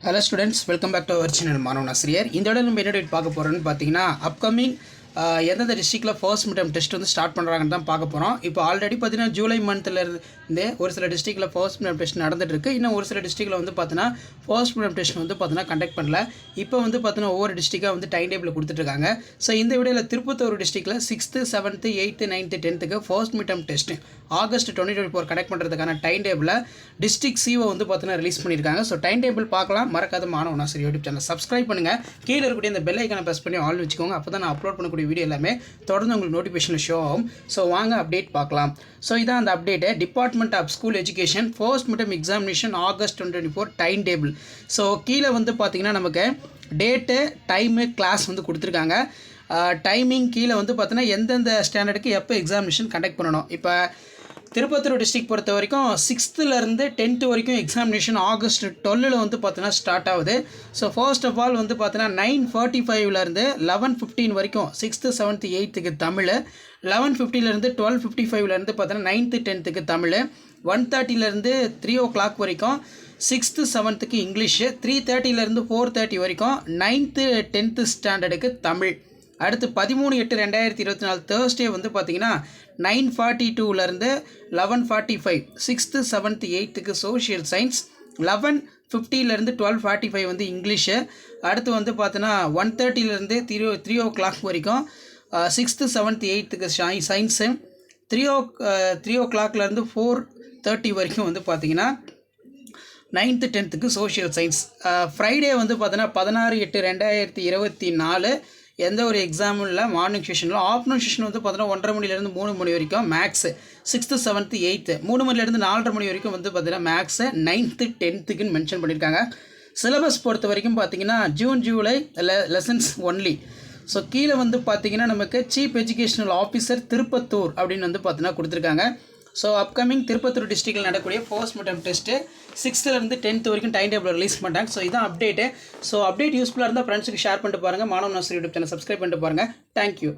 Hello students, welcome back to our channel மாணவன் ஆசிரியர். இந்த வீடியோல நம்ம என்ன டேட் பார்க்க போறோம்னு பார்த்தீங்கன்னா அப்கமிங் எந்தெந்த டிஸ்ட்ரிக்ட்ல ஃபர்ஸ்ட் மிட்டம் டெஸ்ட் வந்து ஸ்டார்ட் பண்ணுறாங்கன்னு தான் பார்க்க போகிறோம். இப்போ ஆல்ரெடி பார்த்தீங்கன்னா ஜூலை மந்த்ல இருந்தே ஒரு சில டிஸ்ட்ரிக்ட்ல ஃபர்ஸ்ட் மிட்டம் டெஸ்ட் நடந்துட்டு இருக்கு. இன்னும் ஒரு சில டிஸ்ட்ரிக்ட்ல வந்து பார்த்தீங்கன்னா ஃபர்ஸ்ட் மிட்டம் டெஸ்ட் வந்து பார்த்தீங்கன்னா கண்டக்ட் பண்ணல. இப்போ வந்து பார்த்தீங்கன்னா ஒவ்வொரு டிஸ்ட்ரிக்டாக வந்து டைம் டேபிள் கொடுத்துட்டு இருக்காங்க. ஸோ இந்த வீடியோவில் திருப்பத்தூர் டிஸ்ட்ரிக்ட்ல 6th 7th 8th 9th 10th first midterm test August 2024 conduct பண்ணுறதுக்கான டைம் டேபிளை டிஸ்ட்ரிக்ட் சிஓ வந்து பார்த்தீங்கன்னா ரிலீஸ் பண்ணியிருக்காங்க. ஸோ டைம் டேபிள் பார்க்கலாம். மறக்காத மாணவன் ஆசிரியர் யூடியூப் சேனல் சப்ஸ்கிரைப் பண்ணுங்கள். கீழே இருக்கக்கூடிய இந்த பெல் ஐக்கானை ப்ரெஸ் பண்ணி ஆல் வச்சுக்கோங்க. அப்போ தான் நான் அப்லோட் பண்ணக்கூடிய வீடியோ எல்லாமே தொடர்ந்து உங்களுக்கு நோட்டிஃபிகேஷன் ஷோ ஆகும். ஸோ வாங்க அப்டேட் பார்க்கலாம். ஸோ இதான் அந்த update. Department of school education first midterm examination August 2024 time table. So கீழே வந்து பார்த்தீங்கன்னா நமக்கு டேட்டு டைமு கிளாஸ் வந்து கொடுத்துருக்காங்க. டைமிங் கீழே வந்து பார்த்தீங்கன்னா எந்தெந்த ஸ்டாண்டர்டுக்கு எப்போ எக்ஸாமினேஷன் கண்டக்ட் பண்ணணும். இப்போ திருப்பத்தூர் டிஸ்ட்ரிக்ட் பொறுத்த வரைக்கும் 6th 10th வரைக்கும் எக்ஸாமினேஷன் ஆகஸ்ட் 12 வந்து பார்த்தீங்கன்னா ஸ்டார்ட் ஆகுது. ஸோ ஃபர்ஸ்ட் ஆஃப் ஆல் வந்து பார்த்தீங்கன்னா 9:45 11:15 வரைக்கும் 6th 7th 8th தமிழ், 11:50 12:55 பார்த்தீங்கன்னா 9th 10th தமிழ், 1:30 3 o'clock வரைக்கும் 6th 7th இங்கிலீஷு, 3:30 4:30 வரைக்கும் 9th 10th ஸ்டாண்டர்டுக்கு தமிழ். அடுத்து 13/8/2024 தேர்ஸ்டே வந்து பார்த்தீங்கன்னா 9:42 11:45 6th 7th 8th social science, 11:50 12:45 வந்து இங்கிலீஷு. அடுத்து வந்து பார்த்தீங்கன்னா 1:30 3 o'clock வரைக்கும் 6th 7th 8th science, 3 o'clock 4:30 வரைக்கும் வந்து பார்த்தீங்கன்னா 9th 10th social science. Friday வந்து பார்த்தீங்கன்னா 16/8/2024 எந்த ஒரு எக்ஸாமும் இல்லை. மார்னிங் செஷனில் ஆஃப்டர்நூன் செஷன் வந்து பார்த்தீங்கன்னா 1:30 மணிலேருந்து 3 மணி வரைக்கும் மேக்ஸு 6th 7th 8th, 3 மணிலேருந்து 4:30 மணி வரைக்கும் வந்து பார்த்தீங்கன்னா மேக்ஸு 9th 10th மென்ஷன் பண்ணியிருக்காங்க. சிலபஸ் பொறுத்த வரைக்கும் பார்த்தீங்கன்னா ஜூலை லெசன்ஸ் ஒன்லி. ஸோ கீழே வந்து பார்த்தீங்கன்னா நமக்கு சீஃப் எஜுகேஷனல் ஆஃபீஸர் திருப்பத்தூர் அப்படின்னு வந்து பார்த்தீங்கன்னா கொடுத்துருக்காங்க. ஸோ அப்கமிங் திருப்பத்தூர் டிஸ்ட்ரிக்டில் நடக்கக்கூடிய first midterm test 6th 10th வரைக்கும் டைம் டேபிள் ரிலீஸ் பண்ணிட்டாங்க. ஸோ இதான் அப்டேட்டு. ஸோ அப்டேட் யூஸ்ஃபுல்லாக இருந்தால் ஃப்ரெண்ட்ஸுக்கு ஷேர் பண்ணிட்டு பாருங்கள். மாணவன் ஆசிரியர் யூடியூப் சேனல் சப்ஸ்கிரைப் பண்ணிட்டு பாருங்கள். தேங்க்யூ.